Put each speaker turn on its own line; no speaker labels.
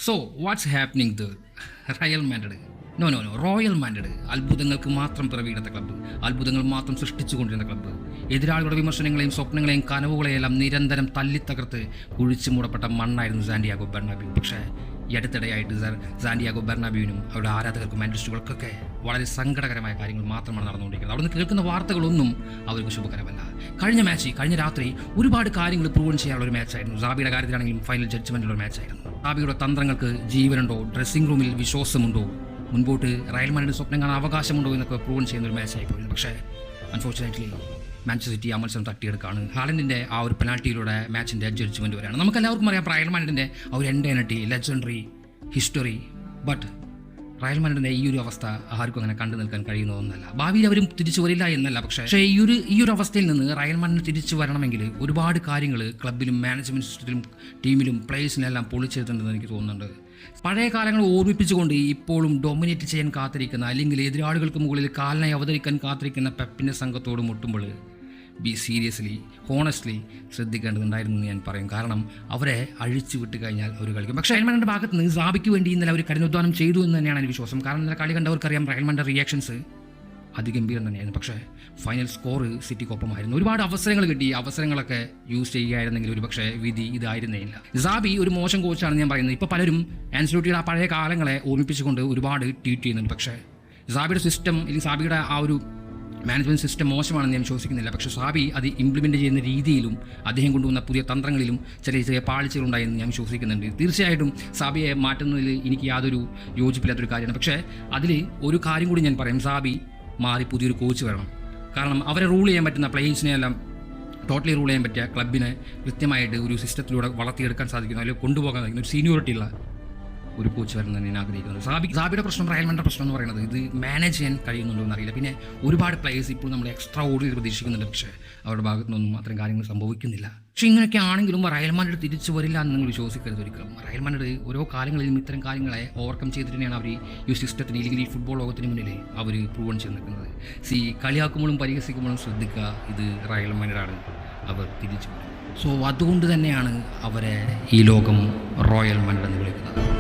So what's happening the Real Madrid Royal Madrid അത്ഭുതങ്ങൾക്ക് മാത്രം പിറവിയിടുന്ന ക്ലബ്ബ്, അത്ഭുതങ്ങൾ മാത്രം സൃഷ്ടിച്ചുകൊണ്ടിരുന്ന ക്ലബ്ബ്, എതിരാളികളുടെ വിമർശനങ്ങളെയും സ്വപ്നങ്ങളെയും കനവുകളെയെല്ലാം നിരന്തരം തല്ലിത്തകർത്ത് കുഴിച്ചു മൂടപ്പെട്ട മണ്ണായിരുന്നു സാന്റിയാഗോ ബെർണാബ്യൂ. പക്ഷേ ഈ അടുത്തിടെയായിട്ട് സാന്റിയാഗോ ബെർണാബ്യൂവിനും അവരുടെ ആരാധകർക്കും മാഡ്രിസ്റ്റുകൾക്കൊക്കെ വളരെ സങ്കടകരമായ കാര്യങ്ങൾ മാത്രമാണ് നടന്നുകൊണ്ടിരിക്കുന്നത്. അവിടെ നിന്ന് കേൾക്കുന്ന വാർത്തകളൊന്നും അവർക്ക് ശുഭകരമല്ല. കഴിഞ്ഞ രാത്രി ഒരുപാട് കാര്യങ്ങൾ പ്രൂവൺ ചെയ്യാനുള്ള ഒരു മാച്ചായിരുന്നു. സാബിയുടെ കാര്യത്തിലാണെങ്കിലും ഫൈനൽ ജഡ്ജ്മെൻറ്റുള്ള ഒരു മാച്ചായിരുന്നു. സാബിയുടെ തന്ത്രങ്ങൾക്ക് ജീവനുണ്ടോ, ഡ്രസ്സിംഗ് റൂമിൽ വിശ്വാസമുണ്ടോ, മുൻപോട്ട് റയൽ മാഡ്രിഡ് സ്വപ്നം കാണാൻ അവകാശമുണ്ടോ എന്നൊക്കെ പ്രൂവൺ ചെയ്യുന്ന ഒരു മാച്ചായി പോയിരുന്നു. പക്ഷേ അൺഫോർച്ചുനേറ്റ്ലി മാഞ്ചസ്റ്റർ സിറ്റി ആ മത്സരം തട്ടിയെടുക്കുകയാണ്. ഹാലൻഡിൻ്റെ ആ ഒരു പെനാൽറ്റിയിലൂടെ മാച്ചിൻ്റെ ജഡ്ജ്മെൻറ്റ് വരെയാണ്. നമുക്കെല്ലാവർക്കും അറിയാം റയൽ മാഡ്രിഡിൻ്റെ ആ ഒരു എൻഡൈനറ്റി ലെജൻഡറി ഹിസ്റ്ററി. ബട്ട് റയൽ മാഡ്രിഡിൻ്റെ ഈ ഒരു അവസ്ഥ ആർക്കും അങ്ങനെ കണ്ടു നിൽക്കാൻ കഴിയുന്നതൊന്നല്ല. ഭാവിയിൽ അവരും തിരിച്ചു വരില്ല എന്നല്ല, പക്ഷേ ഈ ഒരു അവസ്ഥയിൽ നിന്ന് റയൽ മാഡ്രിഡ് തിരിച്ചു വരണമെങ്കിൽ ഒരുപാട് കാര്യങ്ങൾ ക്ലബിലും മാനേജ്മെൻറ്റ് സിസ്റ്റത്തിലും ടീമിലും പ്ലേയേഴ്സിനെല്ലാം പൊളിച്ചെടുത്തിട്ടുണ്ടെന്ന് എനിക്ക് തോന്നുന്നുണ്ട്. പഴയ കാലങ്ങൾ ഓർമ്മിപ്പിച്ചുകൊണ്ട് ഇപ്പോഴും ഡൊമിനേറ്റ് ചെയ്യാൻ കാത്തിരിക്കുന്ന, അല്ലെങ്കിൽ എതിരാളികൾക്ക് മുകളിൽ കാലിനായി അവതരിക്കാൻ കാത്തിരിക്കുന്ന പെപ്പിൻ്റെ സംഘത്തോട് മുട്ടുമ്പോൾ സീരിയസ്ലി ഹോണസ്റ്റ്ലി ശ്രദ്ധിക്കേണ്ടതുണ്ടായിരുന്നു എന്ന് ഞാൻ പറയും. കാരണം അവരെ അഴിച്ചു വിട്ട് കഴിഞ്ഞാൽ അവർ കളിക്കും. പക്ഷേ റയൽ മാഡ്രിഡിൻ്റെ ഭാഗത്ത് നിന്ന് സാബിക്ക് വേണ്ടി ഇന്നലെ അവർ കഠിനാധ്വാനം ചെയ്തു എന്ന് തന്നെയാണ് എൻ്റെ വിശ്വാസം. കാരണം ഇന്നലെ കളി കണ്ടവർക്കറിയാം റയൽ മാഡ്രിഡ് റിയാക്ഷൻസ് അതിഗംഭീരം തന്നെയായിരുന്നു. പക്ഷേ ഫൈനൽ സ്കോർ സിറ്റിക്കൊപ്പമായിരുന്നു. ഒരുപാട് അവസരങ്ങൾ കിട്ടി, അവസരങ്ങളൊക്കെ യൂസ് ചെയ്യുകയായിരുന്നെങ്കിൽ ഒരു പക്ഷേ വിധി ഇതായിരുന്നില്ല. സാബി ഒരു മോശം കോച്ചാണെന്ന് ഞാൻ പറയുന്നത്. ഇപ്പോൾ പലരും ആൻസലോട്ടിയുടെ ആ പഴയ കാലങ്ങളെ ഓർമ്മിപ്പിച്ചുകൊണ്ട് ഒരുപാട് ട്വീറ്റ് ചെയ്യുന്നുണ്ട്. പക്ഷേ സാബിയുടെ സിസ്റ്റം അല്ലെങ്കിൽ സാബിയുടെ ആ ഒരു മാനേജ്മെൻറ്റ് സിസ്റ്റം മോശമാണെന്ന് ഞാൻ വിശ്വസിക്കുന്നില്ല. പക്ഷേ സാബി അത് ഇംപ്ലിമെൻറ്റ് ചെയ്യുന്ന രീതിയിലും അദ്ദേഹം കൊണ്ടുവന്ന പുതിയ തന്ത്രങ്ങളിലും ചെറിയ പാളിച്ചകളുണ്ടായെന്ന് ഞാൻ വിശ്വസിക്കുന്നുണ്ട്. തീർച്ചയായിട്ടും സാബിയെ മാറ്റുന്നതിൽ എനിക്ക് യാതൊരു യോജിപ്പില്ലാത്തൊരു കാര്യമാണ്. പക്ഷേ അതിൽ ഒരു കാര്യം കൂടി ഞാൻ പറയും, സാബി മാറി പുതിയൊരു കോച്ച് വരണം. കാരണം അവരെ റൂൾ ചെയ്യാൻ പറ്റുന്ന പ്ലേയേഴ്സിനെ എല്ലാം ടോട്ടലി റൂൾ ചെയ്യാൻ പറ്റിയ ക്ലബിനെ കൃത്യമായിട്ട് ഒരു സിസ്റ്റത്തിലൂടെ വളർത്തിയെടുക്കാൻ സാധിക്കുന്നു, അല്ലെങ്കിൽ കൊണ്ടുപോകാൻ സാധിക്കുന്ന ഒരു സീനിയോറിറ്റി ഉള്ള ഒരു കോച്ച് വരുന്നതാണ് ഞാൻ ആഗ്രഹിക്കുന്നത്. സാബിയുടെ പ്രശ്നം റയൽ മാഡ്രിഡ് പ്രശ്നം എന്ന് പറയുന്നത് ഇത് മാനേജ് ചെയ്യാൻ കഴിയുന്നുണ്ടോ എന്നറിയില്ല. പിന്നെ ഒരുപാട് പ്ലേയേഴ്സ് ഇപ്പോൾ നമ്മൾ എക്സ്ട്രാ ഓർഡിനറി പ്രതീക്ഷിക്കുന്നുണ്ട്. പക്ഷേ അവരുടെ ഭാഗത്തു നിന്നൊന്നും അത്തരം കാര്യങ്ങൾ സംഭവിക്കുന്നില്ല. പക്ഷേ ഇങ്ങനെയൊക്കെ ആണെങ്കിലും റയൽ മാഡ്രിഡ് തിരിച്ചു വരില്ല എന്ന് നിങ്ങൾ വിശ്വസിക്കരുത് ഒരിക്കലും. റയൽ മാഡ്രിഡ് ഓരോ കാലങ്ങളിലും ഇത്തരം കാര്യങ്ങളെ ഓവർകം ചെയ്തിട്ട് തന്നെയാണ് അവർ ഈ സിസ്റ്റത്തിന്, അല്ലെങ്കിൽ ഈ ഫുട്ബോൾ ലോകത്തിന് മുന്നിൽ അവർ പ്രൂവൺ ചെയ്ത് നിൽക്കുന്നത്. കളിയാക്കുമ്പോഴും പരിഹസിക്കുമ്പോഴും ശ്രദ്ധിക്കുക, ഇത് റയൽ മാഡ്രിഡാണ്, അവർ തിരിച്ചു വരും. സോ അതുകൊണ്ട് തന്നെയാണ് അവരെ ഈ ലോകം റോയൽ മാഡ്രിഡ് എന്ന് വിളിക്കുന്നത്.